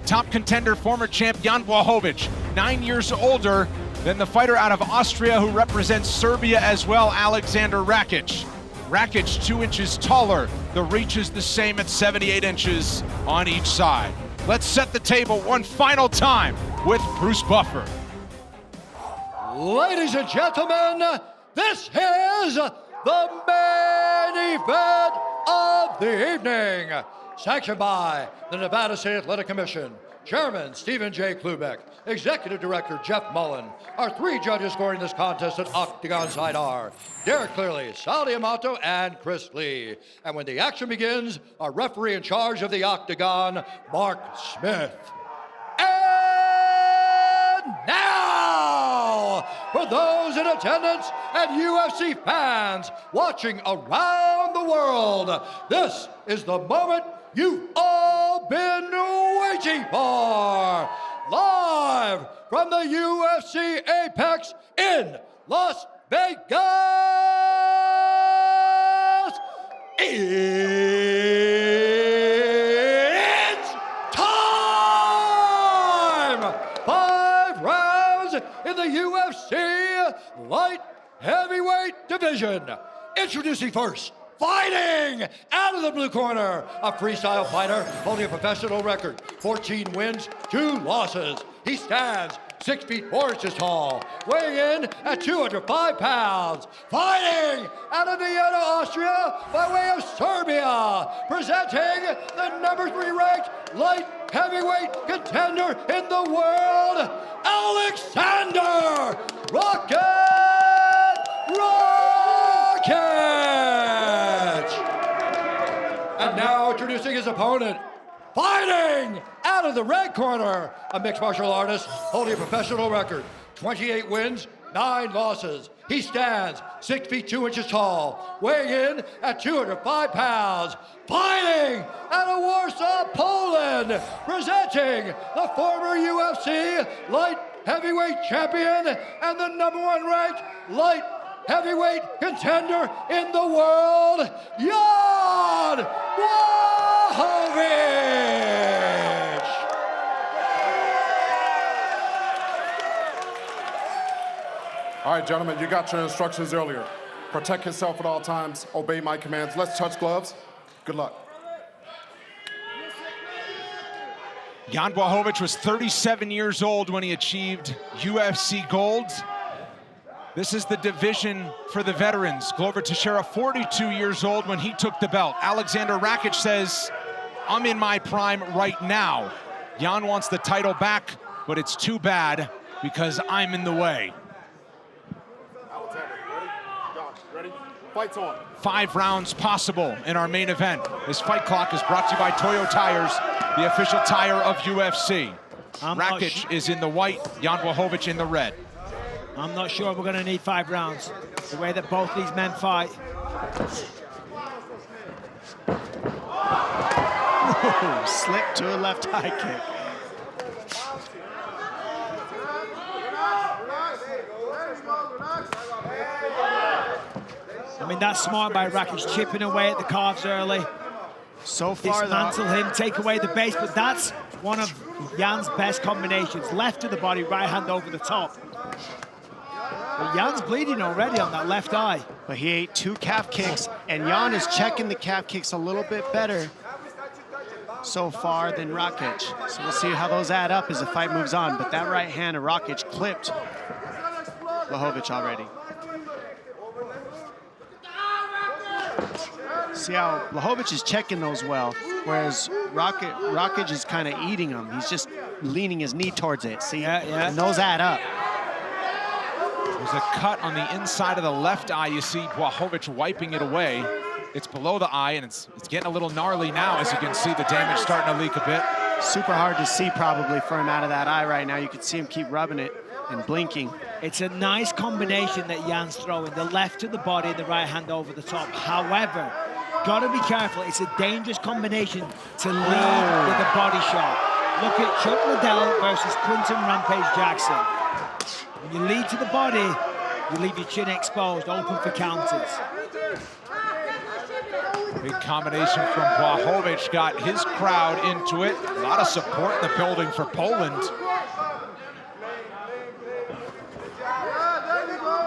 top contender, former champ Jan Blachowicz, 9 years older than the fighter out of Austria who represents Serbia as well, Alexander Rakic. Rakic 2 inches taller. The reach is the same at 78 inches on each side. Let's set the table one final time with Bruce Buffer. Ladies and gentlemen, this is the main event of the evening. Sanctioned by the Nevada State Athletic Commission, Chairman Stephen J. Klubeck, Executive Director Jeff Mullen. Our 3 judges scoring this contest at Octagon side are Derek Clearly, Sal Diamato, and Chris Lee. And when the action begins, our referee in charge of the Octagon, Mark Smith. And now, for those in attendance and UFC fans watching around the world, this is the moment you've all been waiting for. Live from the UFC Apex in Las Vegas, it's time! 5 rounds in the UFC light heavyweight division. Introducing first, fighting out of the blue corner, a freestyle fighter holding a professional record, 14 wins, 2 losses. He stands 6 feet 4 inches tall, weighing in at 205 pounds. Fighting out of Vienna, Austria, by way of Serbia, presenting the number 3 ranked light heavyweight contender in the world, Alexander Rakic! And now introducing his opponent, fighting out of the red corner, a mixed martial artist holding a professional record, 28 wins, 9 losses. He stands 6 feet 2 inches tall, weighing in at 205 pounds. Fighting out of Warsaw, Poland, presenting the former UFC light heavyweight champion and the number 1 ranked light heavyweight contender in the world, Jan Blachowicz! All right, gentlemen, you got your instructions earlier. Protect yourself at all times, obey my commands. Let's touch gloves. Good luck. Jan Blachowicz was 37 years old when he achieved UFC gold. This is the division for the veterans. Glover Teixeira, 42 years old when he took the belt. Alexander Rakic says, I'm in my prime right now. Jan wants the title back, but it's too bad because I'm in the way. Alexander, ready? Fight's on. 5 rounds possible in our main event. This fight clock is brought to you by Toyo Tires, the official tire of UFC. Rakic is in the white, Jan Blachowicz in the red. I'm not sure we're going to need 5 rounds, the way that both these men fight. Ooh, slip to a left high kick. I mean, that's smart by Rakic, chipping away at the calves early. So far, dismantle him, take away the base, but that's one of Jan's best combinations. Left to the body, right hand over the top. But Jan's bleeding already on that left eye. But he ate 2 calf kicks, and Jan is checking the calf kicks a little bit better so far than Rakic. So we'll see how those add up as the fight moves on. But that right hand of Rakic clipped Blachowicz already. See how Blachowicz is checking those well, whereas Rakic is kind of eating them. He's just leaning his knee towards it. See, and those add up. There's a cut on the inside of the left eye. You see Blachowicz wiping it away. It's below the eye, and it's getting a little gnarly now, as you can see the damage starting to leak a bit. Super hard to see probably for him out of that eye right now. You can see him keep rubbing it and blinking. It's a nice combination that Jan's throwing, the left to the body, the right hand over the top. However, gotta be careful. It's a dangerous combination to lead with a body shot. Look at Chuck Liddell versus Quinton Rampage Jackson. When you lead to the body, you leave your chin exposed, open for counters. Big combination from Blachowicz got his crowd into it. A lot of support in the building for Poland.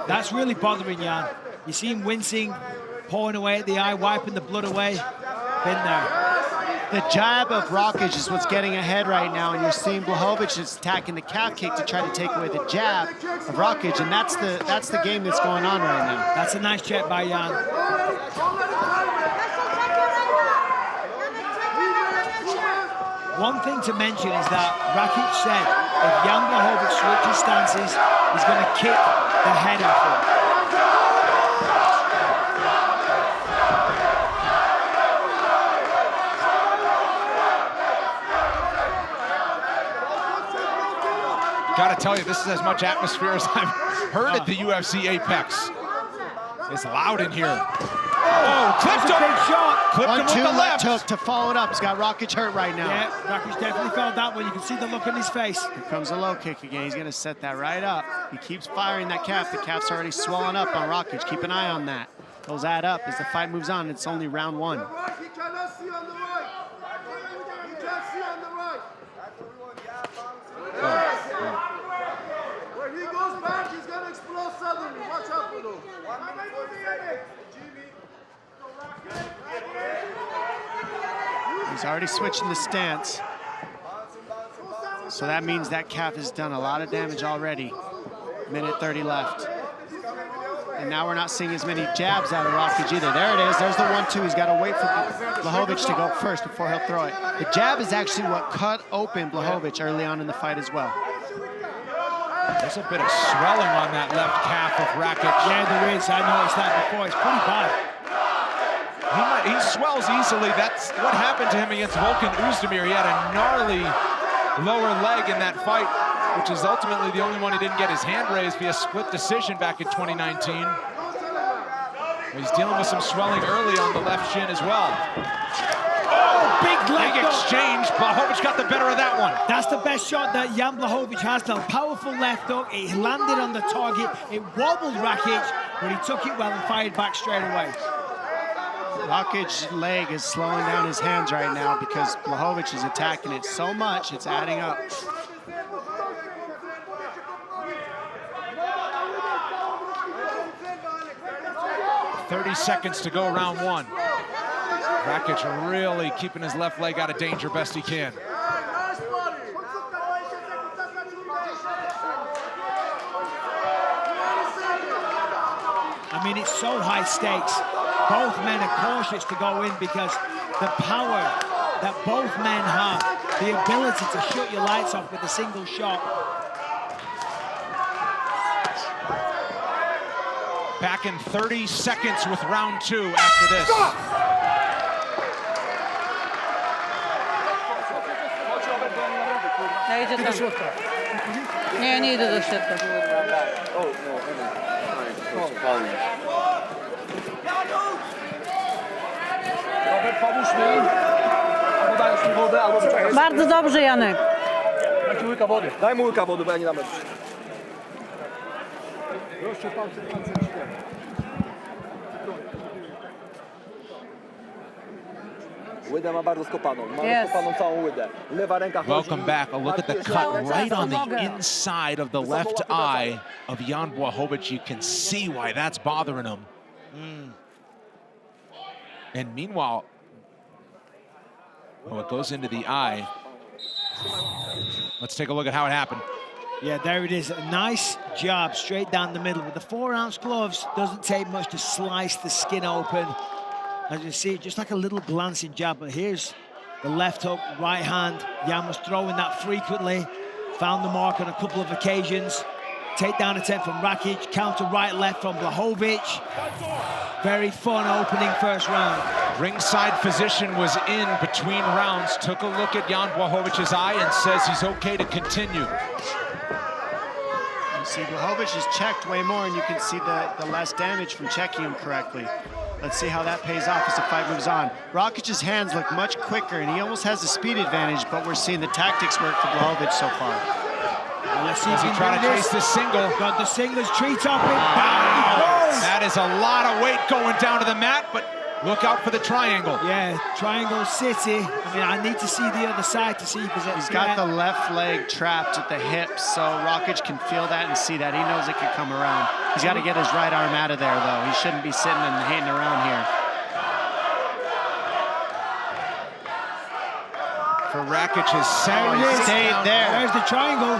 That's really bothering Jan. You see him wincing, pulling away at the eye, wiping the blood away. Been there. The jab of Rakic is what's getting ahead right now, and you're seeing Blachowicz is attacking the calf kick to try to take away the jab of Rakic, and that's the game that's going on right now. That's a nice check by Jan. One thing to mention is that Rakic said if Jan Blachowicz switches stances, he's going to kick the head off him. Gotta tell you, this is as much atmosphere as I've heard at the UFC Apex. It's loud in here. Oh, clipped him! Big shot. Clipped him with the left hook to follow it up. He's got Rakic hurt right now. Yeah, Rakic definitely felt that one. You can see the look on his face. Here comes a low kick again. He's gonna set that right up. He keeps firing that calf. The calf's already swollen up on Rakic. Keep an eye on that. Those add up as the fight moves on. It's only round one. He cannot see on the right. He can't see on the right. When he goes back, he's gonna explode suddenly. Watch out for those. He's already switching the stance. So that means that calf has done a lot of damage already. Minute 30 left. And now we're not seeing as many jabs out of Rakic either. There it is. There's the 1-2. He's got to wait for Blachowicz to go first before he'll throw it. The jab is actually what cut open Blachowicz early on in the fight as well. There's a bit of swelling on that left calf of Rakic. Yeah, there is. I noticed that before. It's pretty bad. He swells easily. That's what happened to him against Volkan Oezdemir. He had a gnarly lower leg in that fight, which is ultimately the only one he didn't get his hand raised via split decision back in 2019. He's dealing with some swelling early on the left shin as well. Oh, big leg Big exchange. Blachowicz got the better of that one. That's the best shot that Jan Blachowicz has done. Powerful left hook. It landed on the target. It wobbled Rakic, but he took it well and fired back straight away. Rakic's leg is slowing down his hands right now because Blachowicz is attacking it so much, it's adding up. 30 seconds to go round one. Rakic really keeping his left leg out of danger best he can. I mean, it's so high stakes. Both men are cautious to go in because the power that both men have, the ability to shut your lights off with a single shot. Back in 30 seconds with round two after this. Ja idzie tam. Nie, nie idę do środka. Robert, pomóż mi. Albo dajesz mi wodę, albo czekaj. Bardzo dobrze, Janek. Daj ci łyka wody. Daj mu łyka wody, bo ja nie dam rady. Proszę, palce Łydę ma bardzo skopaną. Ma skopaną całą łydę. Lewa ręka chodzi. Welcome back. A look at the cut right on the inside of the left eye of Jan Blachowicz. You can see why that's bothering him. And meanwhile, it goes into the eye. Let's take a look at how it happened. Yeah, there it is. A nice jab straight down the middle. With the 4-ounce gloves, doesn't take much to slice the skin open. As you see, just like a little glancing jab. But here's the left hook, right hand. Jan was throwing that frequently. Found the mark on a couple of occasions. Takedown attempt from Rakic. Counter right, left from Blachowicz. Very fun opening first round. Ringside physician was in between rounds. Took a look at Jan Blachowicz' eye and says he's okay to continue. You see Blachowicz is checked way more, and you can see the less damage from checking him correctly. Let's see how that pays off as the fight moves on. Rakic's hands look much quicker, and he almost has a speed advantage, but we're seeing the tactics work for Blachowicz so far. Well, let's see As he tries to chase this single. Got the singlers tree top it. Wow. That is a lot of weight going down to the mat, but Look out for the triangle. Yeah, triangle city. I mean, I need to see the other side to see if there's a He's got the left leg trapped at the hips, so Rakic can feel that and see that. He knows it could come around. He's got to get his right arm out of there, though. He shouldn't be sitting and hanging around here. For Rakic, his There it is. Stayed there. There's the triangle.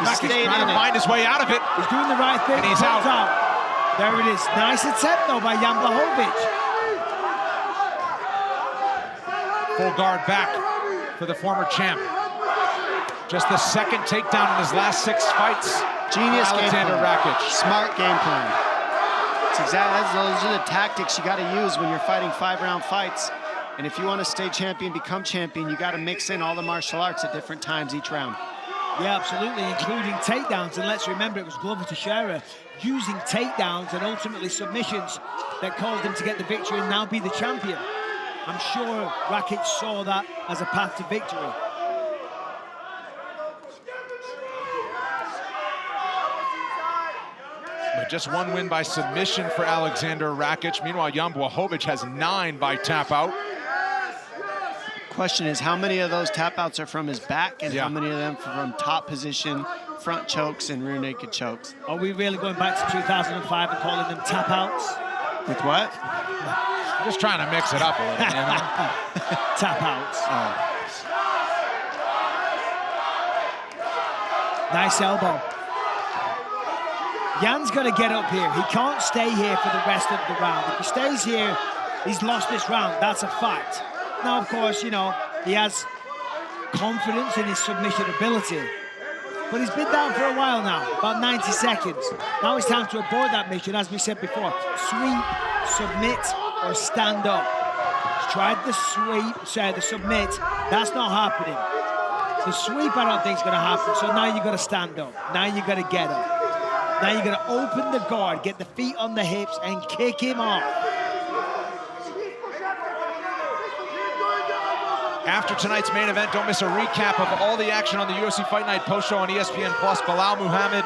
Rakic stayed trying in to it. find his way out of it. He's doing the right thing. And he's Comes out. There it is. Nice attempt, though, by Jan Blachowicz. Full guard back for the former champ. Just the second takedown in his last 6 fights. Genius game Alexander plan. Rakic. Smart game plan. It's exactly, those are the tactics you got to use when you're fighting 5-round fights. And if you want to stay champion, become champion, you got to mix in all the martial arts at different times each round. Yeah, absolutely, including takedowns. And let's remember, it was Glover Teixeira using takedowns and ultimately submissions that caused him to get the victory and now be the champion. I'm sure Rakic saw that as a path to victory. But just 1 win by submission for Alexander Rakic. Meanwhile, Jan Blachowicz has 9 by tap out. Question is, how many of those tap outs are from his back and Yeah. how many of them from top position, front chokes and rear naked chokes? Are we really going back to 2005 and calling them tap outs? With what? I'm just trying to mix it up a little, you know? Tap outs. Oh. Nice elbow. Jan's got to get up here. He can't stay here for the rest of the round. If he stays here, he's lost this round. That's a fact. Now, of course, you know, he has confidence in his submission ability. But he's been down for a while now, about 90 seconds. Now it's time to abort that mission, as we said before. Sweep, submit, or stand up. He's tried the sweep, the submit. That's not happening. The sweep, I don't think is going to happen. So now you've got to stand up. Now you've got to get up. Now you're going to open the guard, get the feet on the hips, and kick him off. After tonight's main event, don't miss a recap of all the action on the UFC Fight Night post show on ESPN+. Bilal Muhammad,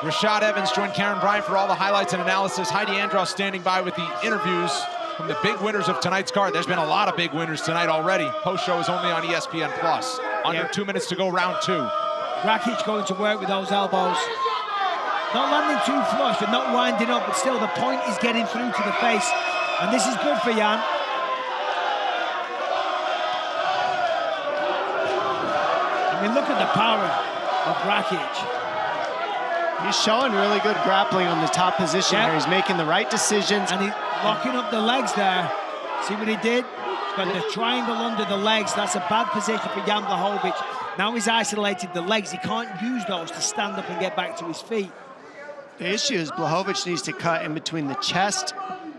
Rashad Evans joined Karen Bryant for all the highlights and analysis. Heidi Andros standing by with the interviews from the big winners of tonight's card. There's been a lot of big winners tonight already. Post show is only on ESPN+. Under 2 minutes to go, round 2. Rakic going to work with those elbows. Not landing too flush and not winding up, but still the point is getting through to the face. And this is good for Jan. I mean, look at the power of Rakic. He's showing really good grappling on the top position here. He's making the right decisions. And he's locking up the legs there. See what he did? He's got the triangle under the legs. That's a bad position for Jan Blachowicz. Now he's isolated the legs. He can't use those to stand up and get back to his feet. The issue is Blachowicz needs to cut in between the chest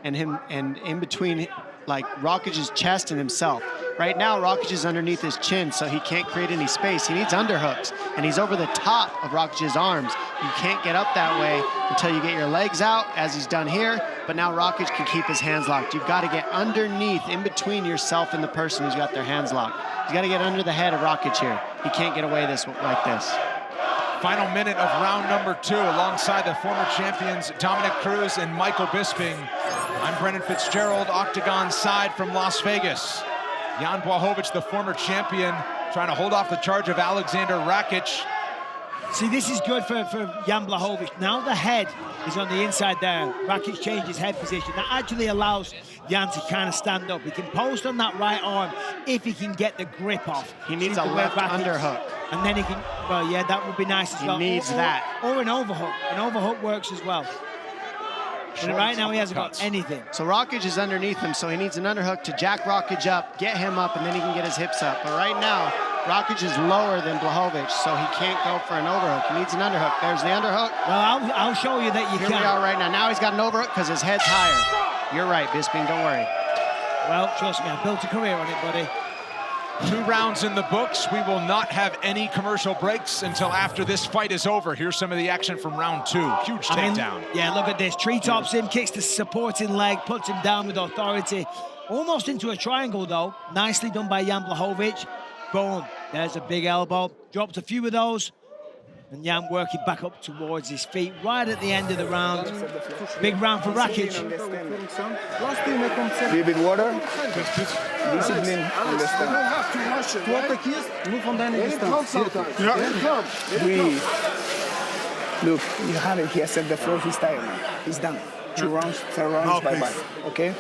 and him, and in between like Rakic's chest and himself. Right now, Rakic is underneath his chin, so he can't create any space. He needs underhooks, and he's over the top of Rakic's arms. You can't get up that way until you get your legs out, as he's done here, but now Rakic can keep his hands locked. You've got to get underneath, in between yourself and the person who's got their hands locked. He's got to get under the head of Rakic here. He can't get away like this. Final minute of round number 2 alongside the former champions Dominic Cruz and Michael Bisping. I'm Brendan Fitzgerald, Octagon side from Las Vegas. Jan Blachowicz, the former champion, trying to hold off the charge of Alexander Rakic. See, this is good for Jan Blachowicz. Now the head is on the inside there. Rakic changed his head position. That actually allows Jan to kind of stand up. He can post on that right arm if he can get the grip off. He needs a left underhook. And then he can, well, yeah, that would be nice as well. He needs that. Or an overhook. An overhook works as well. And right now he hasn't got anything. So Rakic is underneath him, so he needs an underhook to jack Rakic up, get him up, and then he can get his hips up. But right now, Rakic is lower than Blachowicz, so he can't go for an overhook. He needs an underhook. There's the underhook. Well, I'll show you that you Here can. we are right now. Now he's got an overhook because his head's higher. You're right, Bisping, don't worry. Well, trust me, I built a career on it, buddy. 2 rounds in the books. We will not have any commercial breaks until after this fight is over. Here's some of the action from round 2. Huge takedown. Yeah, look at this. Treetops him, kicks the supporting leg, puts him down with authority. Almost into a triangle, though. Nicely done by Jan Blachowicz. Boom. There's a big elbow. Dropped a few of those. And Jan working back up towards his feet right at the end of the round. Big round for Rakic. With water, discipline, understand. Breathe. Look, you have it. He has set the floor. He's tired now. He's done. 2 rounds, 3 rounds, bye-bye. Okay?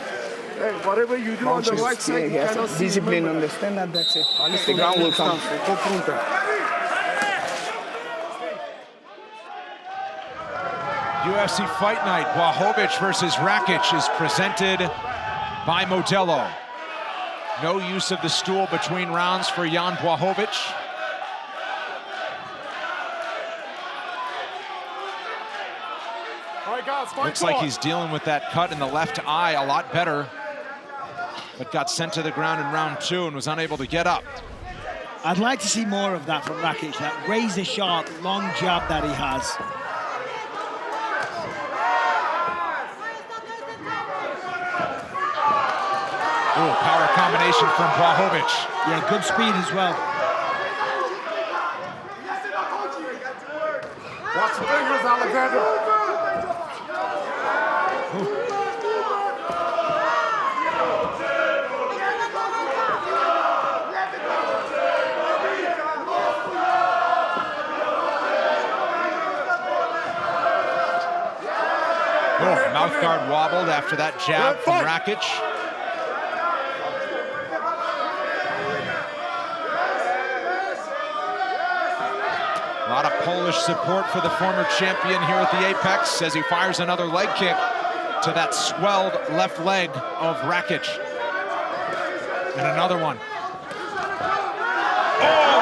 Hey, whatever you do on the right side, he has discipline, understand that, that's it. The ground will come. UFC Fight Night, Blachowicz versus Rakic is presented by Modelo. No use of the stool between rounds for Jan Blachowicz. All right, guys, fight Looks like on. he's dealing with that cut in the left eye a lot better, but got sent to the ground in round 2 and was unable to get up. I'd like to see more of that from Rakic, that razor-sharp, long jab that he has. Oh, power combination from Blachowicz. Yeah, good speed as well. Watch the fingers, Alexander. Oh, mouth guard wobbled after that jab from Rakic. A lot of Polish support for the former champion here at the Apex as he fires another leg kick to that swelled left leg of Rakic. And another one. Oh!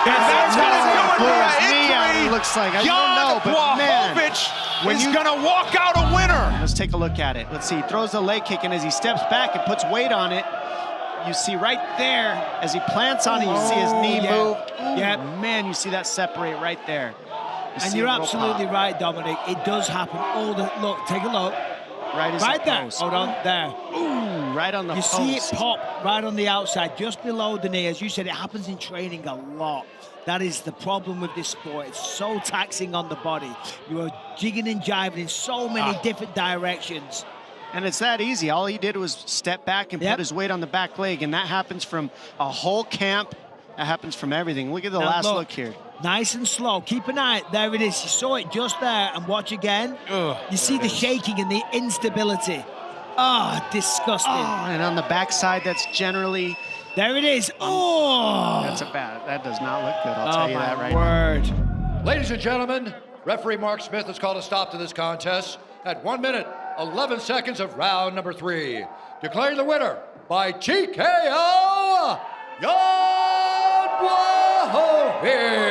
And that's gonna do it for an injury. It looks like, I Jan don't know, but man, Blachowicz is gonna walk out a winner. Let's take a look at it. Let's see, he throws the leg kick, and as he steps back and puts weight on it, you see right there, as he plants on it, you see his knee move. Yeah. Man, you see that separate right there. And you're absolutely right, Dominic. It does happen all the... Look, take a look. Right as Right the there. post. Hold on, there. Ooh, right on the You post. see it pop right on the outside, just below the knee. As you said, it happens in training a lot. That is the problem with this sport. It's so taxing on the body. You are jigging and jiving in so many different directions. And it's that easy. All he did was step back and put his weight on the back leg, and that happens from a whole camp. That happens from everything. Look at the Now last look here. Nice and slow. Keep an eye. There it is. You saw it just there. And watch again. You see the shaking and the instability. Ah, disgusting. Oh, and on the backside, that's generally... There it is. Oh! That's a bad... That does not look good, I'll tell you that right word. now. Ladies and gentlemen, referee Mark Smith has called a stop to this contest at 1 minute, 11 seconds of round number 3. Declaring the winner by TKO, Jan Blachowicz.